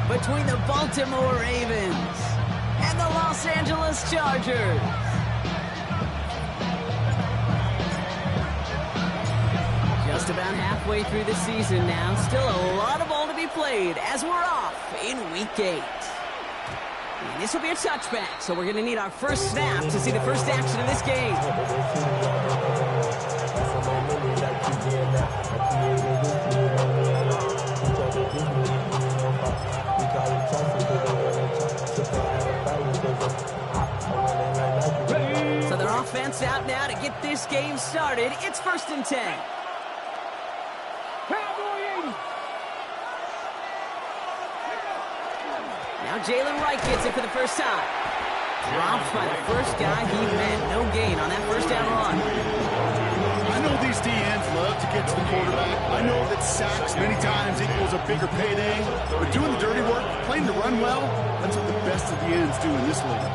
between the Baltimore Ravens and the Los Angeles Chargers. Just about halfway through the season now. Still a lot of ball to be played as we're off in Week 8. And this will be a touchback, so we're going to need our first snap to see the first action of this game. So their offense out now to get this game started. It's 1st and 10. Now Jalen Wright gets it for the first time. Dropped by the first guy he met. No gain on that first down run. I know these DNs love to get to the quarterback. I know that sacks many times equals a bigger payday. But doing the dirty work, playing to run well, that's what the best of the ends do in this league.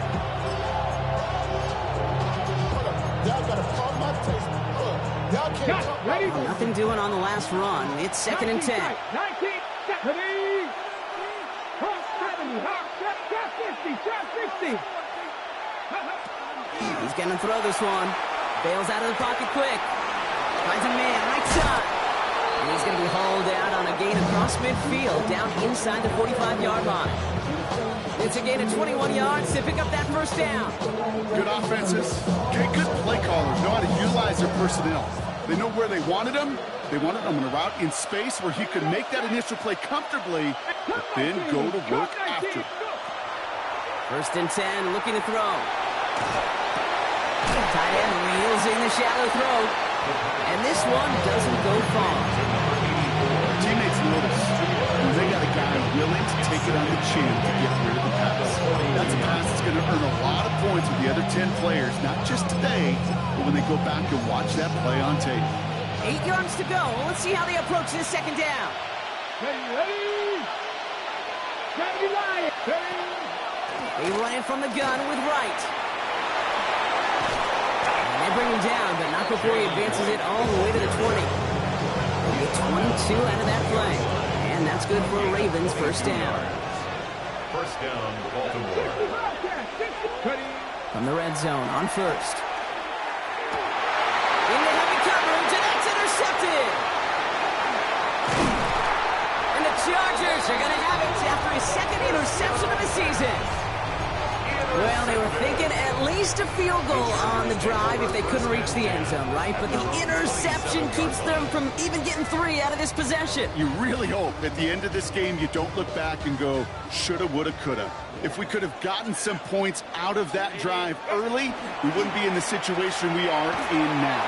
Nothing doing on the last run. It's 2nd and 10. He's going to throw this one. Bails out of the pocket quick. Finds a man right side. And he's going to be hauled out on a gain across midfield, down inside the 45-yard line. It's a gain of 21 yards to pick up that first down. Good offenses, good play callers know how to utilize their personnel. They know where they wanted them. They wanted them on a route in space where he could make that initial play comfortably, but then go to work after. 1st and 10, looking to throw. Tight end reels in the shallow throw. And this one doesn't go far. Teammates notice when they got a guy willing to take it on the chin to get rid of the pass. That's a pass that's going to earn a lot of points with the other 10 players, not just today, but when they go back and watch that play on tape. 8 yards to go. Let's see how they approach this second down. Ready? They run it from the gun with Wright. And they bring him down, but not before he advances it all the way to the 20. They'll get 22 out of that play. And that's good for a Ravens first down. First down, Baltimore. From the red zone on first. In the heavy coverage, and that's intercepted. And the Chargers are going to have it after his second interception of the season. Well, they were thinking at least a field goal on the drive if they couldn't reach the end zone, right? But the interception keeps them from even getting 3 out of this possession. You really hope at the end of this game you don't look back and go, shoulda, woulda, coulda. If we could have gotten some points out of that drive early, we wouldn't be in the situation we are in now.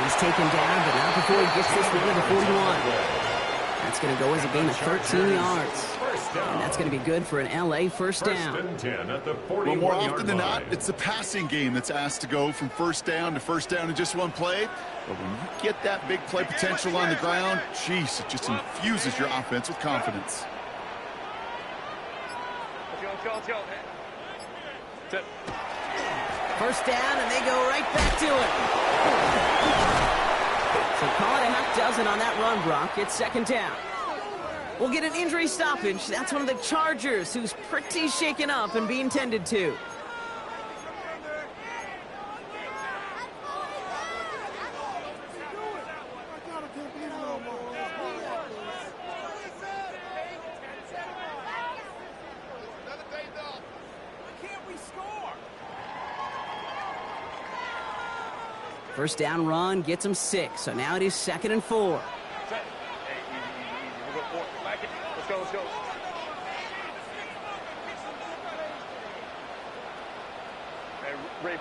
He's taken down, but not before he gets this one to the 41. That's going to go as a gain of 13 yards. And that's going to be good for an LA first down. First and 10 at the 41-yard Well, more often than line. not, it's the passing game that's asked to go from first down to first down in just one play. But when you get that big play potential on the ground, geez, it just infuses your offense with confidence. First down, and they go right back to it. So call it a half dozen on that run, Brock. It's 2nd down. We'll get an injury stoppage. That's one of the Chargers who's pretty shaken up and being tended to. First down run gets him 6. So now it is 2nd and 4. Let's go. Hey, Ray.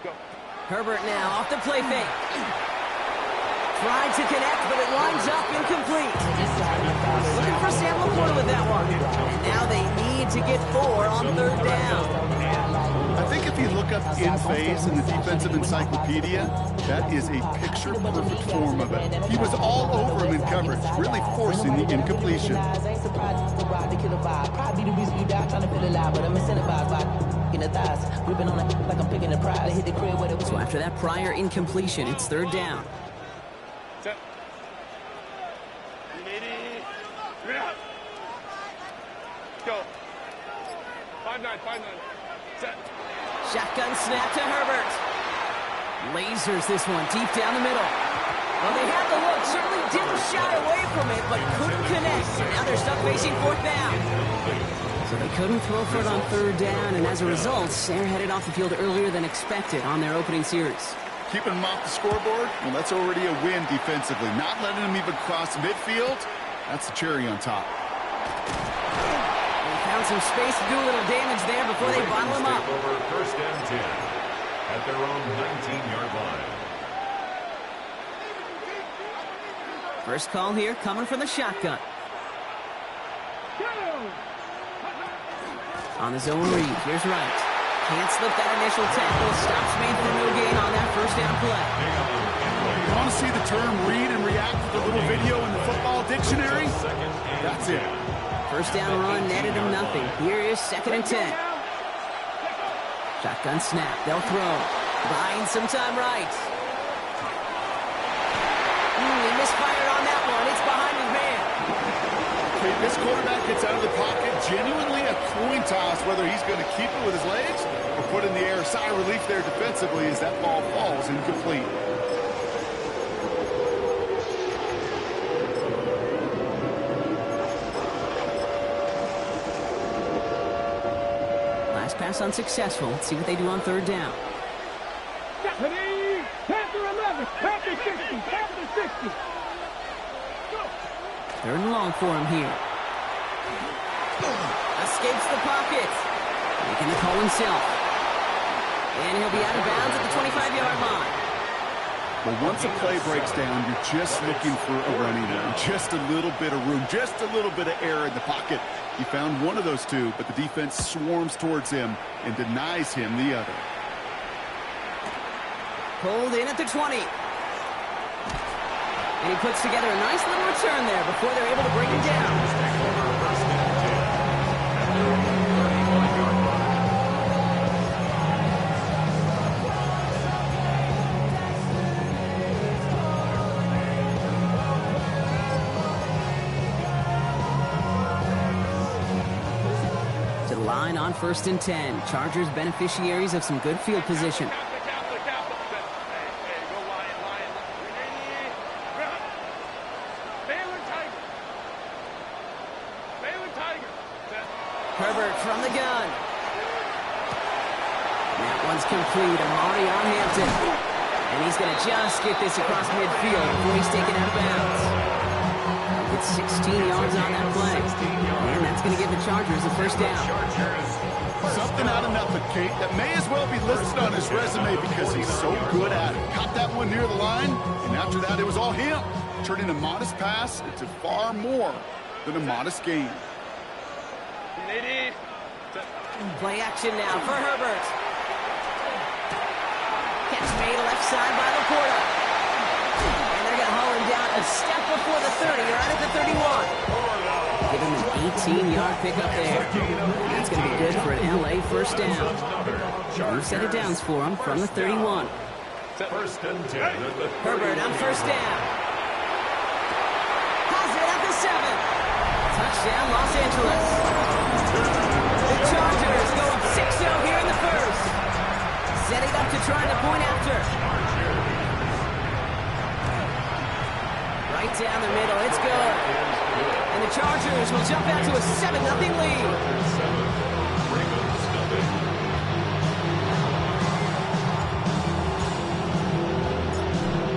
Go. Herbert now off the play fake. Tried to connect, but it winds up incomplete. Looking for Sam LaPorta with that one. And now they need to get 4 on 3rd down. I think if you look up in phase in the defensive encyclopedia, that is a picture-perfect form of it. He was all over him in coverage, really forcing the incompletion. in the thighs, gripping on it like I'm picking a prize. I hit the crib where it was. So after that prior incompletion, it's third down. Set. Ready. Go. 5-9, 5-9. Set. Shotgun snap to Herbert. Lasers this one deep down the middle. Well, they had the look, certainly didn't shy away from it, but couldn't connect. And now they're stuck facing fourth down. So they couldn't throw for it on third down, and as a result, they're headed off the field earlier than expected on their opening series. Keeping them off the scoreboard, well, that's already a win defensively. Not letting them even cross midfield, that's the cherry on top. They found some space to do a little damage there before they bottle him up. Over first and 10 at their own 19-yard line. First call here coming from the shotgun. On the zone read, here's Wright. Can't slip that initial tackle. Stops made for no gain on that first down play. You want to see the term read and react to the little video in the football dictionary? That's it. First down run netted him nothing. Here is 2nd and 10. Shotgun snap. They'll throw. Buying some time right. He misfired on that one. It's behind his man. Okay, this quarterback gets out of the pocket. Genuinely a coin toss whether he's going to keep it with his legs or put in the air. Sigh of relief there defensively as that ball falls incomplete. Last pass unsuccessful. Let's see what they do on third down. Ready. Panther 11. Panther 60. Panther 60. Third and long for him here. Escapes the pocket. Making the call himself. And he'll be out of bounds at the 25-yard line. Well, once a play breaks down, you're just looking for a running room. Just a little bit of room, just a little bit of air in the pocket. He found one of those two, but the defense swarms towards him and denies him the other. Pulled in at the 20. And he puts together a nice little return there before they're able to bring him down. To the line on 1st and 10. Chargers beneficiaries of some good field position. Herbert from the gun. That one's complete. Amari on Hampton. And he's going to just get this across midfield before he's taken out of bounds. It's 16 yards on that play. And that's going to give the Chargers a first down. Something out of nothing, Kate, that may as well be listed on his resume because he's so good at it. Caught that one near the line, and after that it was all him. Turning a modest pass into far more than a modest gain. Play action now for Herbert. Catch made left side by Laporta. And they're going to haul him down a step before the 30, right at the 31. Give him an 18-yard pickup there. That's going to be good for an LA first down. New set of downs for him from the 31. First and 10 at the 30. Herbert on first down. Has it at the 7. Touchdown, Los Angeles. The Chargers go up 6-0 here in the first. Setting up to try the point after. Right down the middle, it's good. And the Chargers will jump out to a 7-0 lead.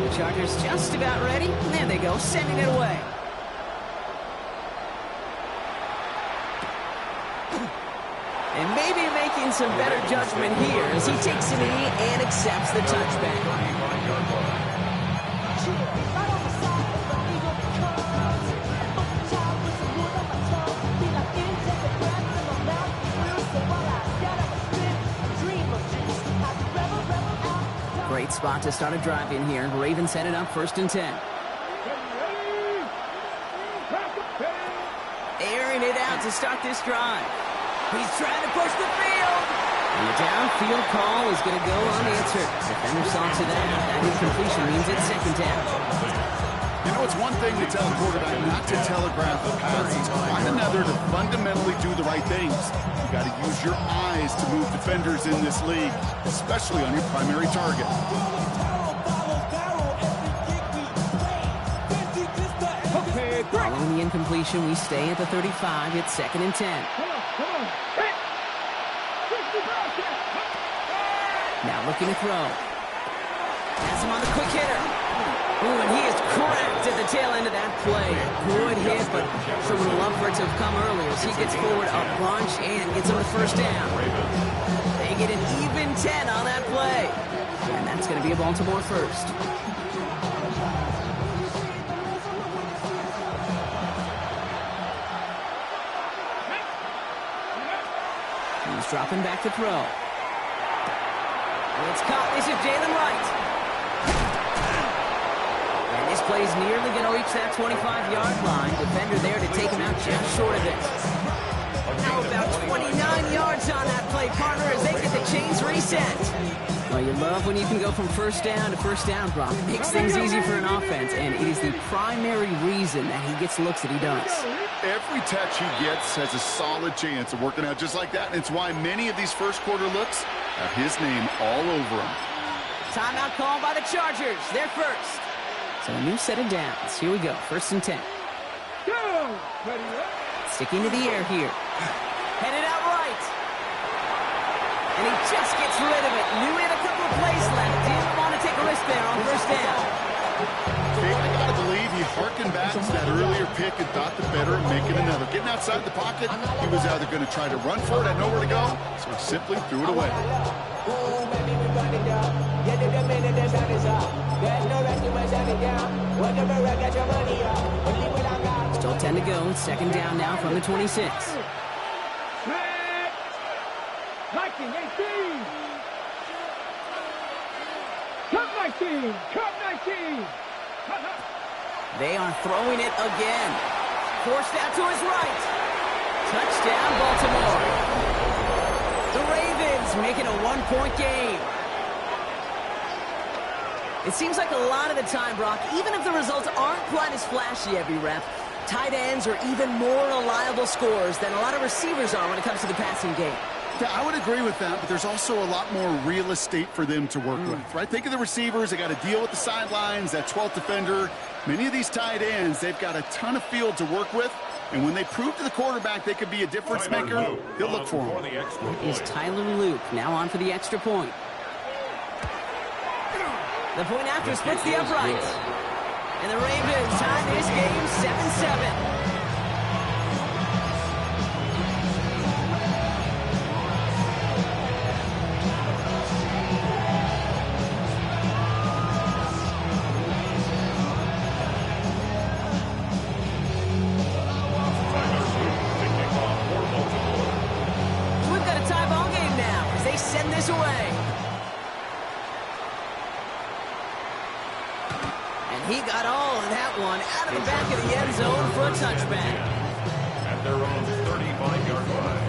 The Chargers just about ready. There they go, sending it away. And maybe making some better judgment here as he takes a knee and accepts the touchback. Great spot to start a drive in here. Ravens headed up 1st and 10. Airing it out to start this drive. He's trying to push the field. And the downfield call is going to go unanswered. Defender saw to that. That incompletion means it's second down. You know, it's one thing to tell a quarterback not to telegraph a pass. It's quite another to fundamentally do the right things. You got to use your eyes to move defenders in this league, especially on your primary target. Following the incompletion, we stay at the 35. It's second and 10. Come on. Hit. 60 pounds. Now looking to throw. Has him on the quick hitter. Ooh, and he is cracked at the tail end of that play. Good hit, but sure would have loved for it to have come earlier as he gets forward a bunch and gets him the first down. They get an even 10 on that play. And that's going to be a Baltimore first. He's dropping back to throw. It's caught. This is Jalen Wright. And this play's nearly going to reach that 25-yard line. Defender there to take him out just short of it. Now about 29 yards on that play, partner, as they get the chains reset. Well, you love when you can go from first down to first down, Brock. It makes things easy for an offense, and it is the primary reason that he gets looks that he does. Every touch he gets has a solid chance of working out just like that, and it's why many of these first quarter looks have his name all over them. Timeout called by the Chargers. They're first. So a new set of downs. Here we go. First and 10. Go. Ready, Sticking to the air here. Headed out right. And he just gets rid of it. Knew he had a couple of plays left. Didn't want to take a risk there on first down. I gotta believe he harkened back to that earlier pick and thought the better of making another. Getting outside the pocket, he was either going to try to run for it, had nowhere to go, so he simply threw it away. Still 10 to go. Second down now from the 26. Viking 18. Cut 19. Cut 19. They are throwing it again. Forced out to his right. Touchdown, Baltimore. The Ravens making a one-point game. It seems like a lot of the time, Brock, even if the results aren't quite as flashy every rep, tight ends are even more reliable scorers than a lot of receivers are when it comes to the passing game. Yeah, I would agree with that, but there's also a lot more real estate for them to work with, right? Think of the receivers. They got to deal with the sidelines, that 12th defender. Many of these tight ends, they've got a ton of field to work with, and when they prove to the quarterback they could be a difference maker, he'll look for them. Is Tyler Luke now on for the extra point. The point after splits the uprights. And the Ravens tie this game 7-7. He got all of that one out of the back of the end zone for a touchback. At their own 35-yard line.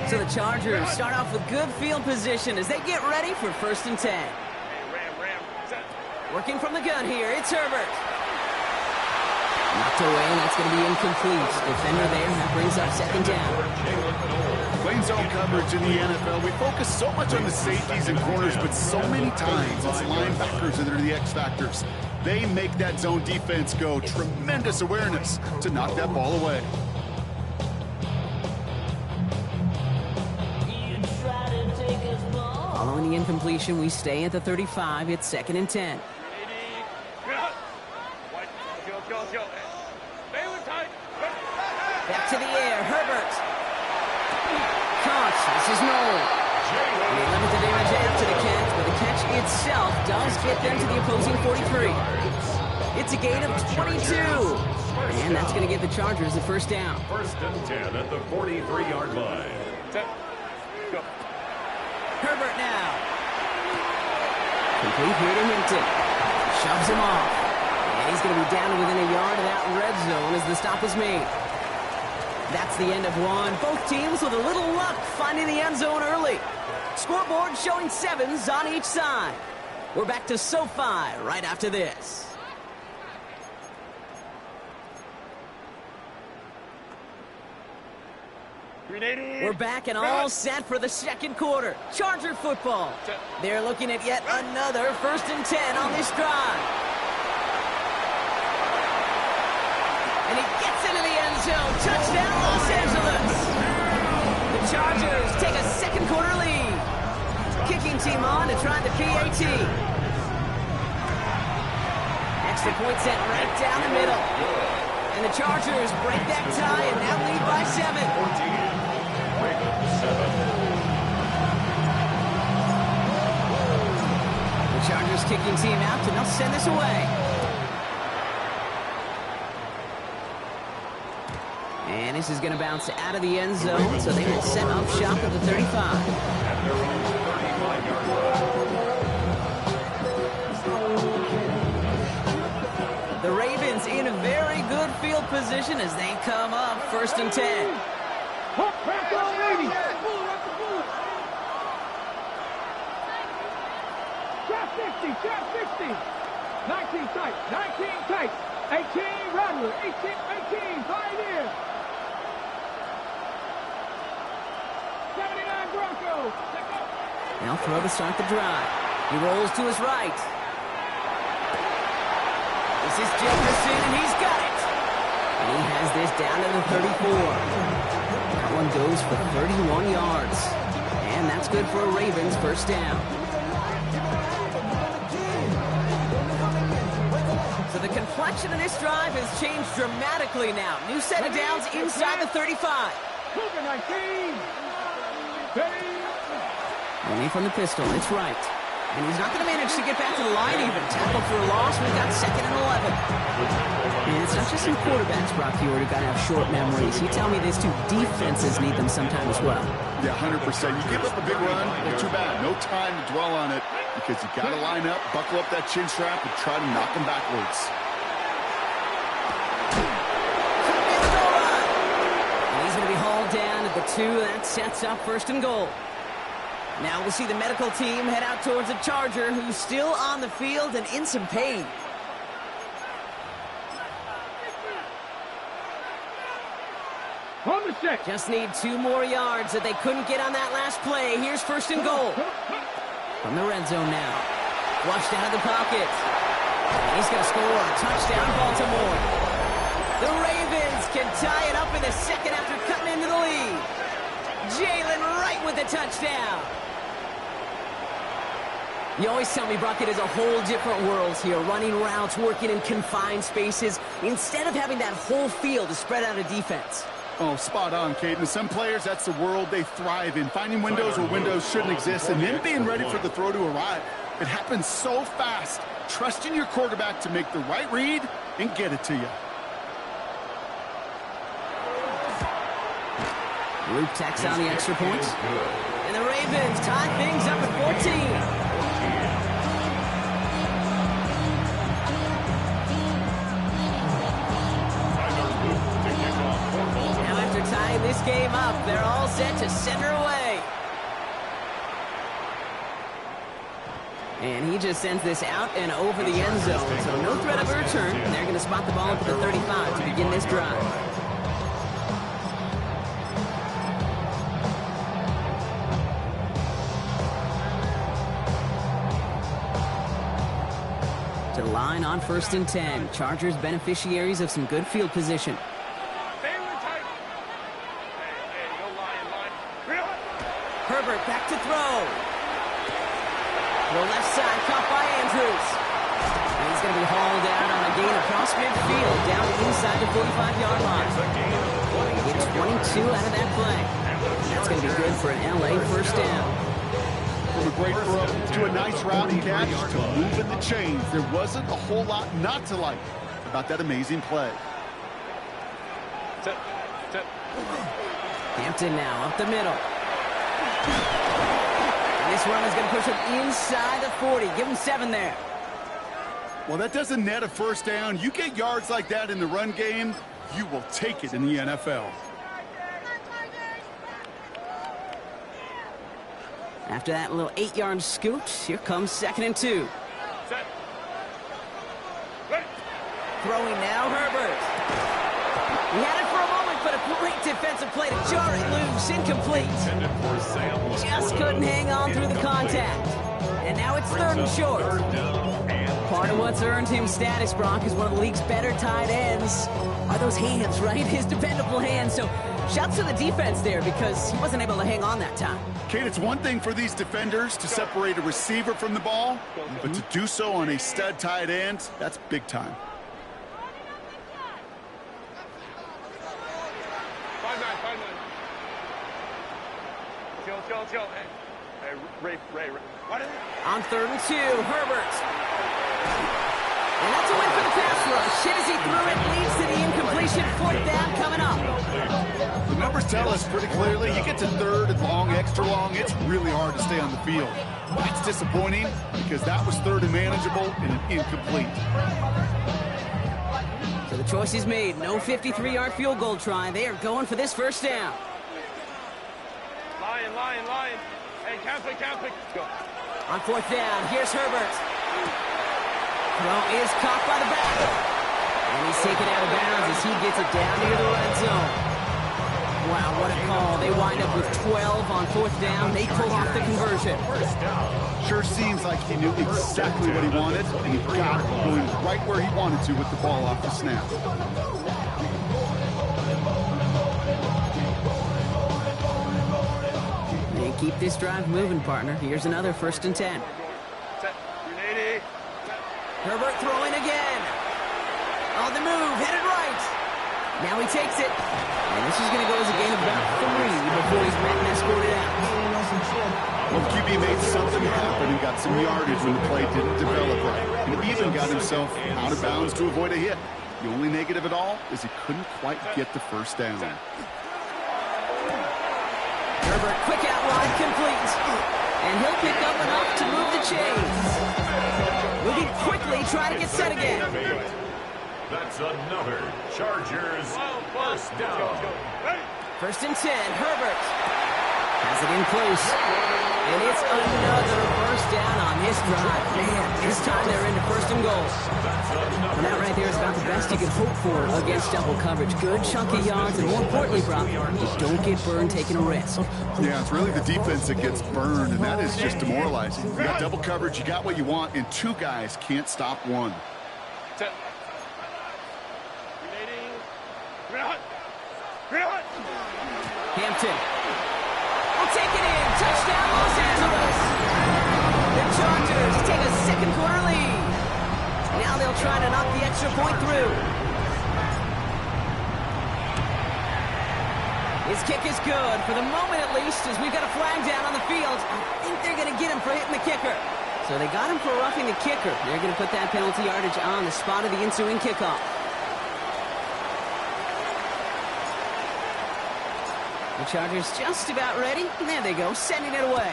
So the Chargers start off with good field position as they get ready for first and 10. Working from the gun here, it's Herbert. Knocked away, and that's going to be incomplete. Defender there, that brings up second down. Playing zone coverage in the NFL, we focus so much on the safeties and corners, but so many times it's linebackers that are the X factors. They make that zone defense go. Tremendous awareness to knock that ball away. Following the incompletion, we stay at the 35. It's second and 10. Back to the air, Herbert. This is Noel. And they limit the damage after the catch, but the catch itself does get them to the opposing 43. It's a gain of 22. And that's going to give the Chargers the first down. First and 10 at the 43-yard line. Herbert now. Complete here to Hinton. Shoves him off. And he's going to be down to within a yard of that red zone as the stop is made. That's the end of one. Both teams with a little luck finding the end zone early. Scoreboard showing 7s on each side. We're back to SoFi right after this. We're back and all set for the second quarter. Charger football. They're looking at yet another 1st and 10 on this drive. And he gets into the end zone. Touchdown, Los Angeles. The Chargers take a second quarter lead. Kicking team on to try the PAT. Extra point set right down the middle. And the Chargers break that tie and now lead by 7. The Chargers kicking team out, and they'll send this away. And this is going to bounce out of the end zone, so they will set up shop at the 35. At their own 35-yard line. The Ravens in a very good field position as they come up 1st and 10. Back on 80. Trap 60. 19 tight. 19 tight. 18 Rattler. 18 Pioneer. 79 Bronco. Now throw to start the drive. He rolls to his right. This is Jefferson, and he's got it. And he has this down to the 34. That one goes for 31 yards. And that's good for a Ravens 1st down. So the complexion of this drive has changed dramatically now. New set of downs inside the 35. Cougar 19. Only from the pistol, it's right. And he's not going to manage to get back to the line even. Tackled for a loss, we've got 2nd and 11. And it's not just some quarterbacks, Brock Huard, who got to have short memories. You tell me these two defenses need them sometime as well. Yeah, 100%. You give up a big run, well, too bad. No time to dwell on it because you got to line up, buckle up that chin strap, and try to knock them backwards. And he's going to be hauled down at the 2. That sets up 1st and goal. Now we'll see the medical team head out towards a Charger who's still on the field and in some pain. On the set. Just need 2 more yards that they couldn't get on that last play. Here's 1st and goal. From the red zone now. Flushed out of the pocket. And he's going to score a touchdown, Baltimore. The Ravens can tie it up in the 2nd after cutting into the lead. Jalen Wright with the touchdown. You always tell me, Brock, it is a whole different world here. Running routes, working in confined spaces, instead of having that whole field to spread out a defense. Oh, spot on, Caden. Some players, that's the world they thrive in. Finding windows where windows shouldn't exist and then being ready for the throw to arrive. It happens so fast. Trusting your quarterback to make the right read and get it to you. Luke tacks on the extra points. And the Ravens tie things up at 14. Now after tying this game up, they're all set to center away. And he just sends this out and over the end zone. So no threat of a return. And they're going to spot the ball up at the 35 to begin this drive. To line on 1st and 10. Chargers beneficiaries of some good field position. Herbert back to throw. The left side caught by Andrews. And he's going to be hauled out on a gain across midfield down inside the 45-yard line. Get 22 out of that play. That's going to be good for an LA 1st down. From a great throw to a nice route and catch to moving the chains. There wasn't a whole lot not to like about that amazing play. Hampton now up the middle. And this run is going to push him inside the 40. Give him 7 there. Well, that doesn't net a 1st down. You get yards like that in the run game, you will take it in the NFL. After that little 8-yard scoot, here comes 2nd and 2. Set. Ready. Throwing now, Herbert. He had it for a moment, but a great defensive play to jar it loose. Incomplete. Intended for Sam Just LaPorta. couldn't hang on through the contact. And now it's 3rd and short. Third down and Part of what's earned him status, Brock, is one of the league's better tight ends. Are those hands, right? His dependable hands. So shouts to the defense there because he wasn't able to hang on that time. Kate, it's one thing for these defenders to separate a receiver from the ball, but to do so on a stud tight end, that's big time. 5-9. Chill. Hey, Ray. What is it? On 3rd and 2, Herbert. And that's a win for the pass rush. Hit as he threw it, leads to the incompletion. 4th down coming up. The numbers tell us pretty clearly, you get to 3rd and long, extra long, it's really hard to stay on the field. That's disappointing because that was 3rd and manageable and an incomplete. So the choice is made. No 53-yard field goal try. They are going for this 1st down. Lion. Hey, Catholic. Go. On 4th down, here's Herbert. Throw is caught by the back. And he's taken out of bounds as he gets it down near the red zone. Wow, what a call. They wind up with 12 on 4th down. They pull off the conversion. Sure seems like he knew exactly what he wanted, and he got it going right where he wanted to with the ball off the snap. They keep this drive moving, partner. Here's another 1st and 10. Set. Ready. Herbert throwing again. On the move, headed right. Now he takes it. And this is going to go as a gain of about 3 before he's met and escorted out. Well, QB made something happen and got some yardage when the play didn't develop right. And even got himself out of bounds to avoid a hit. The only negative at all is he couldn't quite get the 1st down. Herbert, quick out wide, complete. And he'll pick up enough to move the chains. Moving quickly, try to get set again. that's another Chargers 1st down. 1st and 10, Herbert has it in close. And it's another 1st down on this drive. Man, this time they're into 1st and goal. And that right there is about the best you can hope for against double coverage. Good chunky yards, and more importantly, Brock, you don't get burned taking a risk. Yeah, it's really the defense that gets burned, and that is just demoralizing. You got double coverage, you got what you want, and 2 guys can't stop one. Set. Remaining. Hampton will take it in. Touchdown, Los Angeles. The Chargers take a 2nd-quarter lead. Now they'll try to knock the extra point through. His kick is good, for the moment at least, as we've got a flag down on the field. I think they're going to get him for hitting the kicker. So they got him for roughing the kicker. They're going to put that penalty yardage on the spot of the ensuing kickoff. The Chargers just about ready. And there they go, sending it away.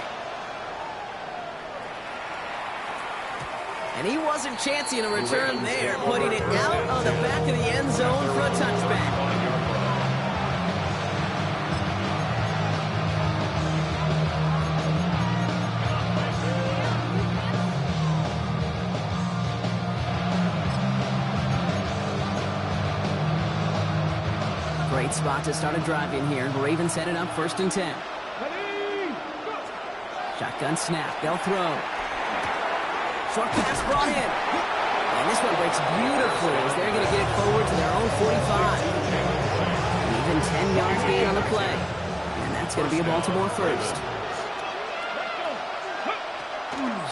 And he wasn't chancing a return there, putting it out on the back of the end zone for a touchback. Great spot to start a drive in here. Ravens set it up 1st and 10. Shotgun snap. They'll throw. Short pass brought in. And this one breaks beautifully as they're going to get it forward to their own 45. Even 10 yards gain on the play. And that's going to be a Baltimore 1st.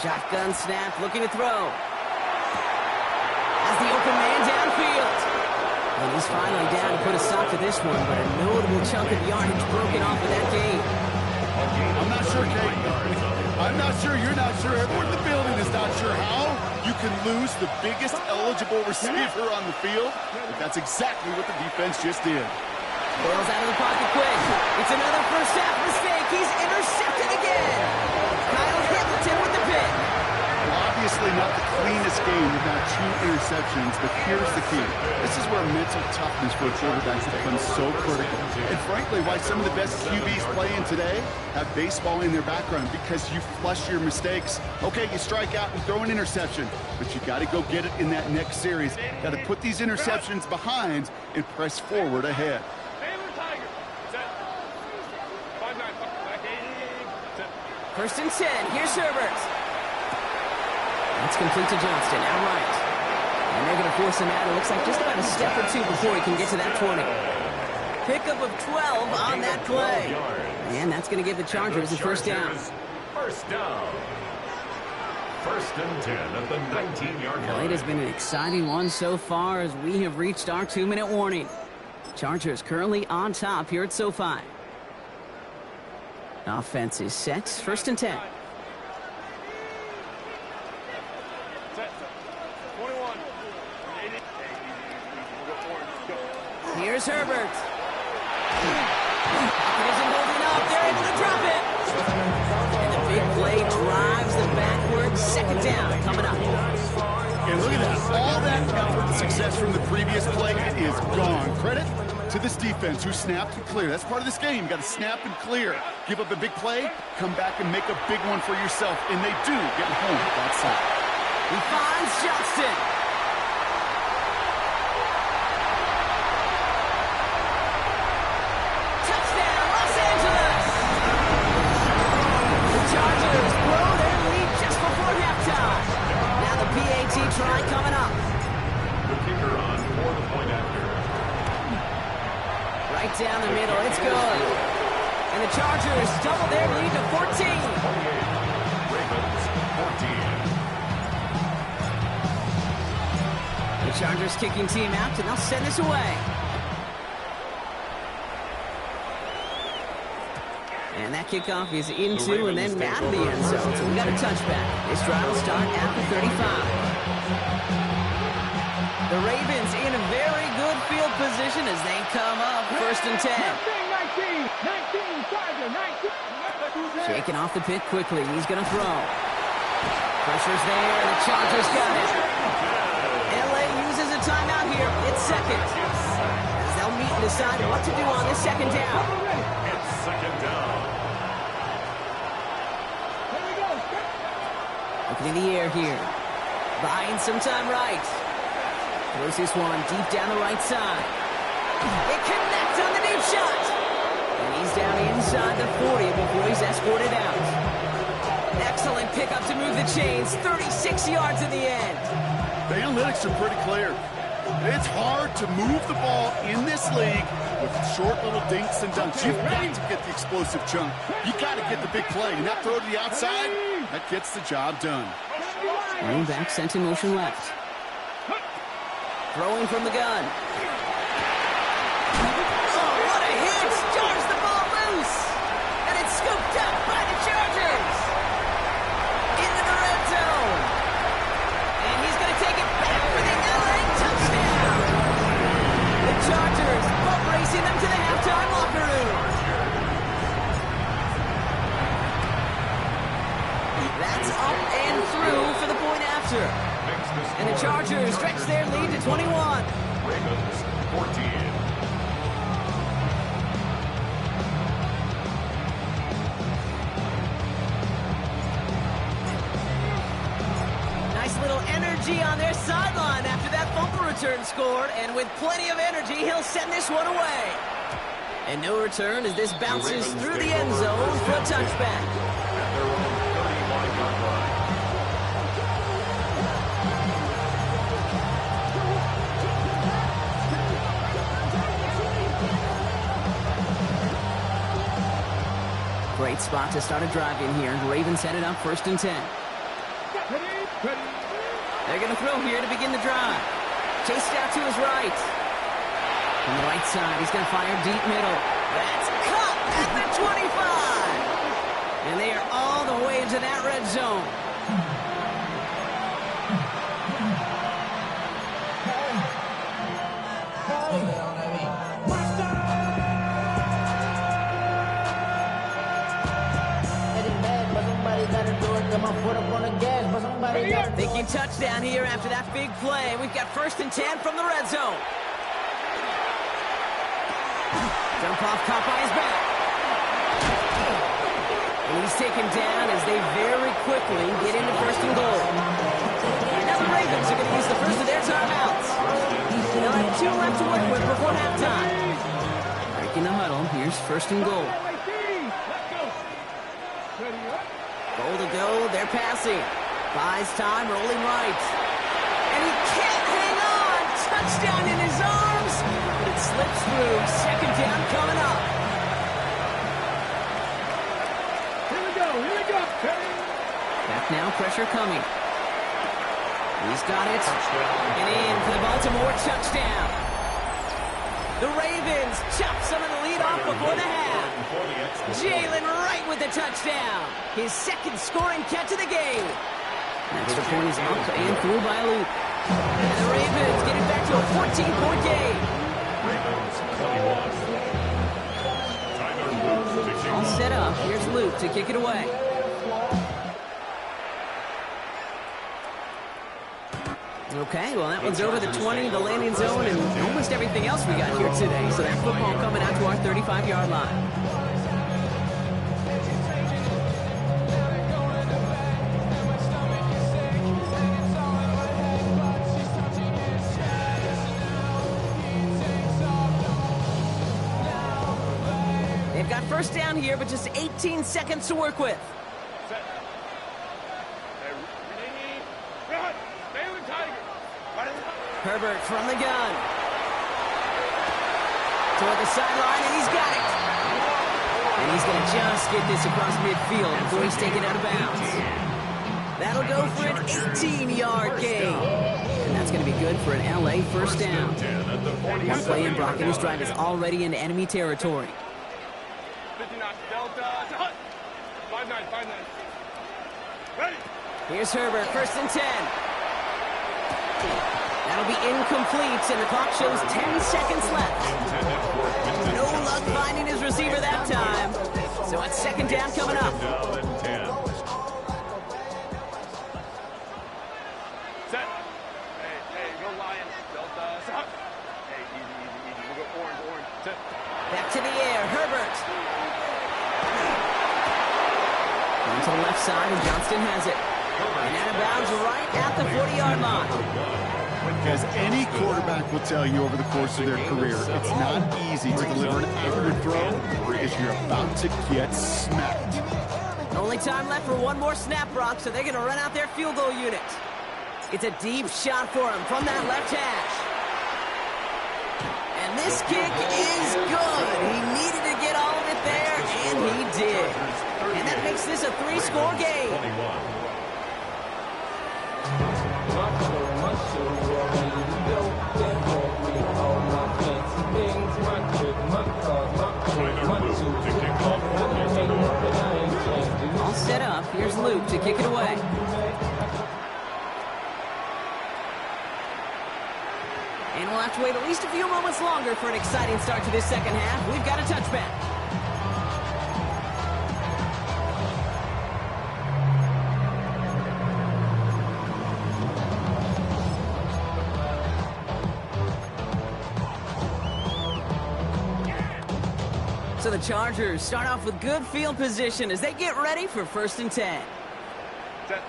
Shotgun snap, looking to throw. Has the open man downfield. And he's finally down to put a stop to this one, but a notable chunk of yardage broken off of that game. I'm not sure, Kate. I'm not sure, you're not sure, everyone in the building is not sure how you can lose the biggest eligible receiver on the field, but that's exactly what the defense just did. Bails out of the pocket quick. It's another 1st half mistake. He's intercepted again. Kyle Hamilton with the pick. Obviously not the cleanest game with now 2 interceptions, but here's the key. This is where mental toughness for a quarterback becomes so critical. And frankly, why some of the best QBs playing today have baseball in their background, because you flush your mistakes. Okay, you strike out and throw an interception, but you got to go get it in that next series. Got to put these interceptions behind and press forward ahead. First and 10. Here's Herbert. That's complete to Johnston. Now right. And they're going to force him out. It looks like just about a step or two before he can get to that 20. Pickup of 12 on that play. And that's going to give the Chargers a first down. First down. First and 10 at the 19-yard line. It has been an exciting one so far as we have reached our 2-minute warning. Chargers currently on top here at SoFi. Offense is set. First and 10. Here's Herbert. It isn't holding up. They're able to drop it. And the big play drives them backwards. Second down coming up. And look at that. All that effort and success from the previous play is gone. Credit to this defense who snapped and cleared. That's part of this game. You got to snap and clear. Give up a big play, come back and make a big one for yourself. And they do get home that side. He finds Johnston. Touchdown, Los Angeles. The Chargers blow their lead just before halftime. Now the PAT try coming up. The kicker on for the point after. Right down the middle, it's good. And the Chargers double their lead to 14. 28. Ravens, 14. The Chargers kicking team out, and they'll send this away. And that kickoff is into and then out of the end zone. So we got a touchback. This drive will start at the 35. The Ravens in a very good field position as they come up first and 10. 19, Charger, 19. Shaking off the pit quickly. He's going to throw. Pressure's there. The Chargers got it. LA uses a timeout here. It's second. As they'll meet and decide what to do on this second down. It's second down. Looking in the air here. Buying some time right. Throws this one deep down the right side. It connects on the deep shot. And he's down inside the 40 before he's escorted out. Excellent pickup to move the chains. 36 yards in the end. The analytics are pretty clear. It's hard to move the ball in this league with short little dinks and dunks. You've got to get the explosive chunk. You got to get the big play. And that throw to the outside, that gets the job done. Running back sent in motion left. Throwing from the gun. Oh, what a hit! Jars the ball loose! And it's scooped up by the Chargers! Into the red zone! And he's going to take it back for the LA touchdown! The Chargers both racing them to the halftime locker room! That's up and through for the point after. And the Chargers stretch their lead to 21. Ravens, 14. Nice little energy on their sideline after that fumble return scored. And with plenty of energy, he'll send this one away. And no return as this bounces through the end zone for a touchback. At their own 35-yard line. Great spot to start a drive in here. Ravens headed up first and 10. They're going to throw here to begin the drive. Chased out to his right. From the right side, he's going to fire deep middle. That's caught at the 25. And they are all the way into that red zone. Got my foot up on the gas, but somebody got Thinking touchdown here after that big play. We've got 1st and 10 from the red zone. Dump off, caught by his back. And he's taken down as they very quickly get into 1st and goal. And now the Ravens are going to use the first of their timeouts. They'll have 2 left to work with before halftime. Breaking the huddle, here's 1st and goal. Goal to go, they're passing. Buys time, rolling right. And he can't hang on. Touchdown in his arms. But it slips through. 2nd down coming up. Here we go. Back now, pressure coming. He's got it. And in for the Baltimore touchdown. The Ravens chop some of the lead off before the half. Jalen Wright with the touchdown. His 2nd scoring catch of the game. Extra point is up and through by Luke. And the Ravens get it back to a 14-point game. All set up. Here's Luke to kick it away. Okay, well, that one's over the 20, the landing zone, and almost everything else we got here today. So that football coming out to our 35-yard line. They've got 1st down here, but just 18 seconds to work with. Herbert from the gun. Toward the sideline, and he's got it. And he's going to just get this across midfield before he's taken out of bounds. That'll go for an 18-yard gain. And that's going to be good for an LA 1st down. One play in, Brock, and his drive is already in enemy territory. 59, Delta, 5-9. Ready? Here's Herbert, 1st and 10. That'll be incomplete, and the clock shows 10 seconds left. No luck finding his receiver that time. So it's 2nd down coming up. Set. Hey, go Lions. Delta, stop. Hey, easy. We'll go orange. Set. Back to the air, Herbert. Going to the left side, and Johnston has it. And out of bounds right at the 40-yard line. As any quarterback will tell you over the course of their career, it's not easy to deliver an accurate throw because you're about to get smacked. Only time left for one more snap, Brock, so they're going to run out their field goal unit. It's a deep shot for him from that left hash. And this kick is good. He needed to get all of it there, and he did. And that makes this a 3-score game. All set up. Here's Luke to kick it away. And we'll have to wait at least a few moments longer for an exciting start to this 2nd half. We've got a touchback. So the Chargers start off with good field position as they get ready for 1st and 10. Set.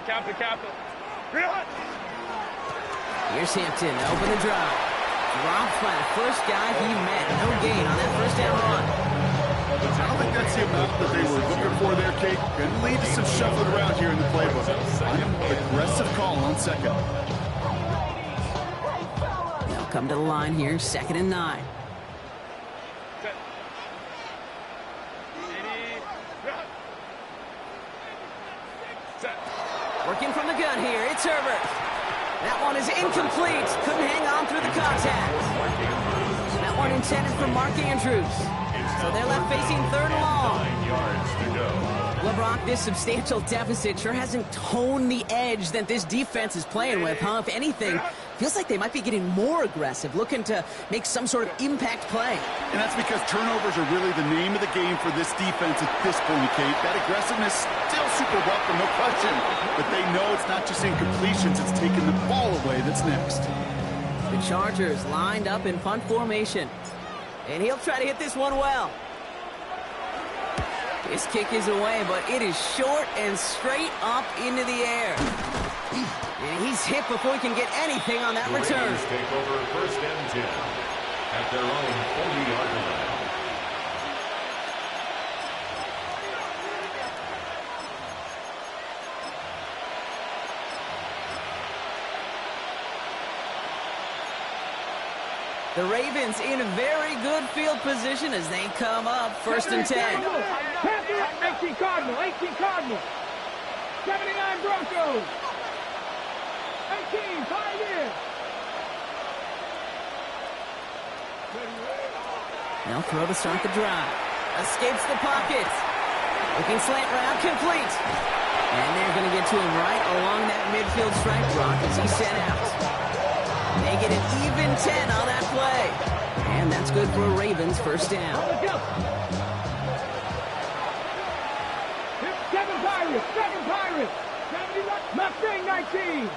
Capital. Here's Hampton to open the drive. Dropped by the first guy he met. No gain on that 1st down run. I don't think that's the amount that they were looking for there, Kate. Going to lead to some shuffling around here in the playbook. Aggressive call on 2nd. They'll come to the line here, 2nd and 9. Working from the gun here, it's Herbert. That one is incomplete. Couldn't hang on through the contact. That one intended for Mark Andrews. So they're left facing 3rd and long. 9 yards to go. LeBron, this substantial deficit sure hasn't toned the edge that this defense is playing with, huh? If anything, feels like they might be getting more aggressive, looking to make some sort of impact play. And that's because turnovers are really the name of the game for this defense at this point, Kate. That aggressiveness still super welcome, no question. But they know it's not just incompletions, it's taking the ball away that's next. The Chargers lined up in punt formation. And he'll try to hit this one well. His kick is away, but it is short and straight up into the air. And he's hit before he can get anything on that return. Ravens take over 1st and 10 at their own 40-yard line. The Ravens in a very good field position as they come up 1st and 10. 18 Cardinal, 18 Cardinal. 79 Broncos. 18 Pioneers. They'll throw to start the drive. Escapes the pocket. Looking slant route, complete. And they're going to get to him right along that midfield stripe block as he's sent out. They get an even 10 on that play. And that's good for a Ravens 1st down. 7 Pirates. Mustang 19.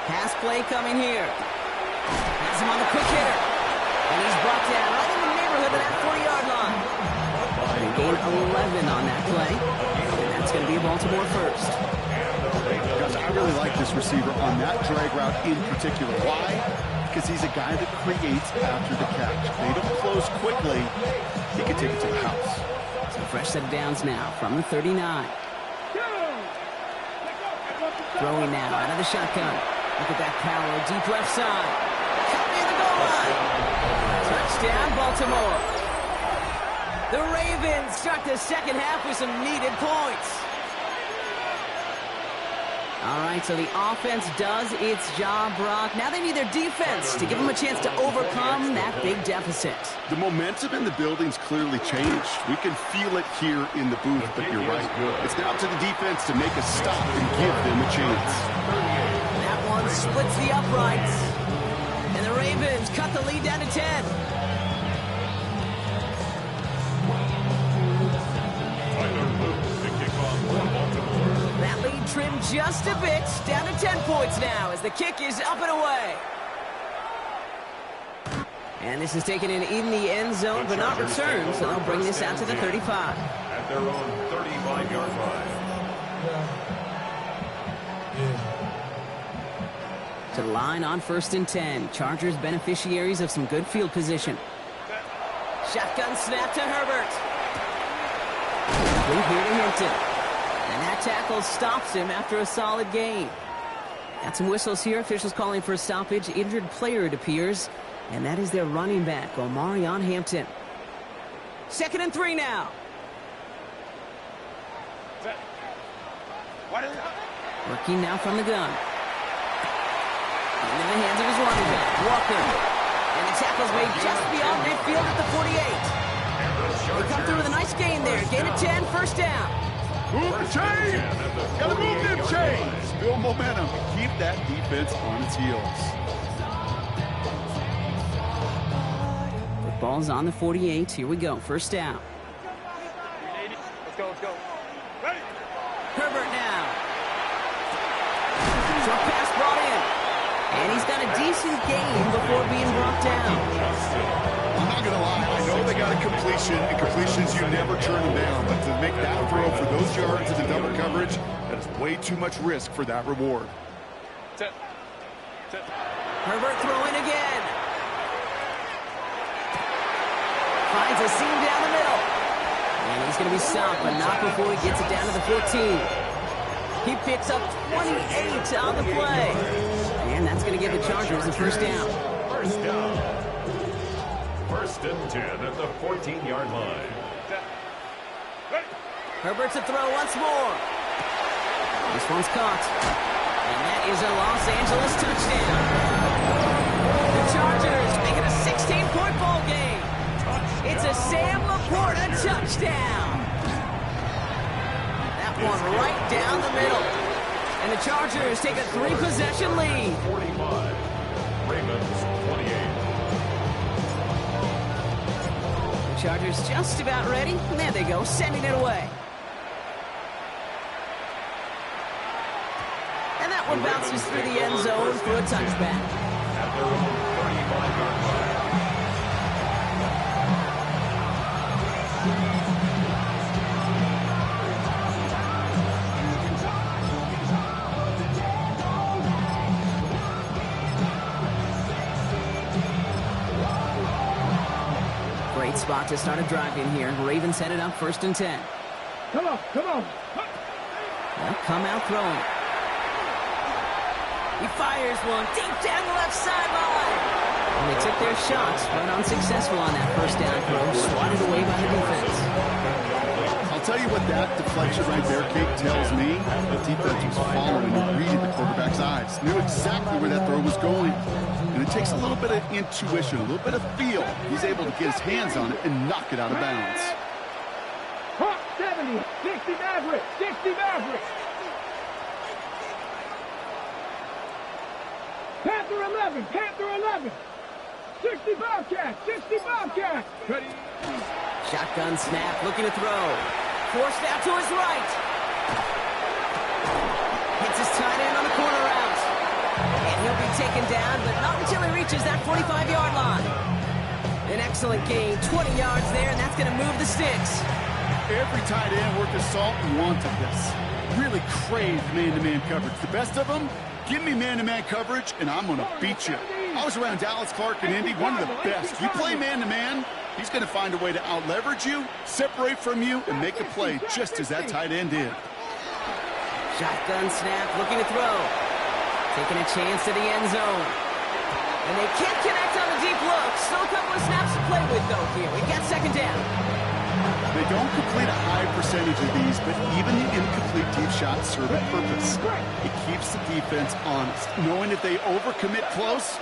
Pass play coming here. Has him on the quick hitter. And he's brought down right in the neighborhood of that 40-yard line. They gain 11 on that play. And that's going to be a Baltimore 1st. Guys, I really like this receiver on that drag route in particular. Why? Because he's a guy that creates after the catch. If they don't close quickly, he can take it to the house. So fresh set of downs now from the 39. Throwing now out of the shotgun. Look at that power, deep left side. Cut near the goal line. Touchdown, Baltimore. The Ravens start the 2nd half with some needed points. All right, so the offense does its job, Brock. Now they need their defense to give them a chance to overcome that big deficit. The momentum in the building's clearly changed. We can feel it here in the booth, but you're right. It's now to the defense to make a stop and give them a chance. That one splits the uprights. And the Ravens cut the lead down to 10. That lead trimmed just a bit, down to 10 points now as the kick is up and away. And this is taken in the end zone, but not returned, so they'll bring this out to the 35. At their own 35-yard line. To the line on 1st and 10. Chargers beneficiaries of some good field position. Shotgun snap to Herbert. Complete here to Hinton. And that tackle stops him after a solid gain. Got some whistles here. Officials calling for a stoppage. Injured player, it appears. And that is their running back, Omarion Hampton. 2nd and 3 now. Working now from the gun. Into the hands of his running back, Walker. And the tackle's made just beyond midfield at the 48. They come through with a nice gain there. Gain of 10, 1st down. Move the chains! Gotta move them chains! Build momentum. Keep that defense on its heels. The ball's on the 48. Here we go. 1st down. Let's go. Ready? Herbert now. Short pass brought in. And he's got a decent gain before being brought down. I'm not going to lie. I know they got a completion, and completions, you never turn them down. But to make that throw for those yards in the double coverage, that is way too much risk for that reward. Herbert throwing again. Finds a seam down the middle. And he's going to be stopped, but not before he gets it down to the 14. He picks up 28 on the play. And that's going to give the Chargers the 1st down. 1st down. 1st and 10 at the 14-yard line. Herbert to throw once more. This one's caught. And that is a Los Angeles touchdown. The Chargers make it a 16-point ball game. It's a Sam Laporta touchdown. That one right down the middle. And the Chargers take a 3-possession lead. 45. Ravens 28. The Chargers just about ready. And there they go, sending it away. And that one bounces through the end zone for a touchback. At their own 35-yard line. Great spot to start a drive in here. Ravens headed up 1st and 10. Come on, come on. They'll come out throwing. He fires one deep down the left sideline. And they took their shots, but unsuccessful on that first down throw. Swatted away by the defense. I'll tell you what that deflection right there, Kate, tells me. The defense was following and reading the quarterback's eyes. Knew exactly where that throw was going. And it takes a little bit of intuition, a little bit of feel. He's able to get his hands on it and knock it out of bounds. Hawk 70, 60 Maverick, 60 Maverick. Panther 11, Panther 11. 60 Bobcat, 60 Bobcat. Ready. Shotgun snap, looking to throw. Forced out to his right. Hits his tight end on the corner route. And he'll be taken down, but not until he reaches that 45-yard line. An excellent gain, 20 yards there, and that's going to move the sticks. Every tight end worth his salt wanted this. Really craved man-to-man coverage. The best of them, give me man-to-man coverage, and I'm going to beat you. I was around Dallas Clark and Indy, one of the best. You play man-to-man, he's going to find a way to out-leverage you, separate from you, and make a play just as that tight end did. Shotgun snap, looking to throw. Taking a chance to the end zone. And they can't connect on the deep look. Still a couple of snaps to play with, though, here. We got 2nd down. They don't complete a high percentage of these, but even the incomplete deep shots serve a purpose. It keeps the defense honest, knowing if they overcommit close,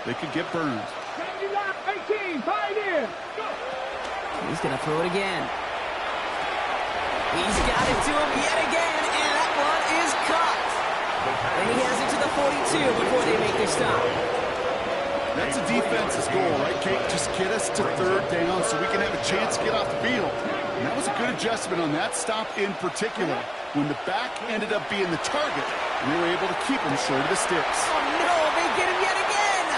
they could get burned. 18, Pioneer. He's going to throw it again. He's got it to him yet again, and that one is caught. And he has it to the 42 before they make their stop. That's a defense's goal, right, Kate? Just get us to 3rd down so we can have a chance to get off the field. And that was a good adjustment on that stop in particular, when the back ended up being the target, and they were able to keep him short of the sticks. Oh, no, they get him yet again.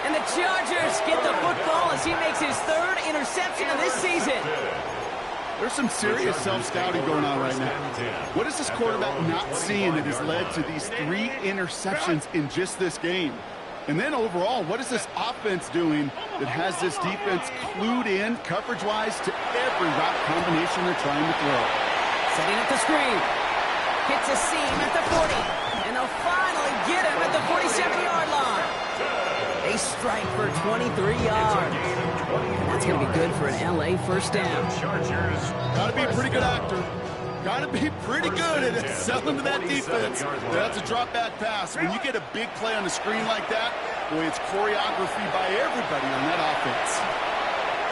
And the Chargers get the football as he makes his 3rd interception of this season. There's some serious self-scouting going on right now. What is this quarterback not seeing that has led to these 3 interceptions in just this game? And then overall, what is this offense doing that has this defense clued in coverage-wise to every route combination they're trying to throw? Setting up the screen. Hits a seam at the 40. And they'll finally get him at the 47-yard line. They strike for 23 yards. That's going to be good for an LA first down. Got to be a pretty good actor. Got to be pretty good at selling to that defense. That's a drop-back pass. When you get a big play on the screen like that, boy, it's choreography by everybody on that offense.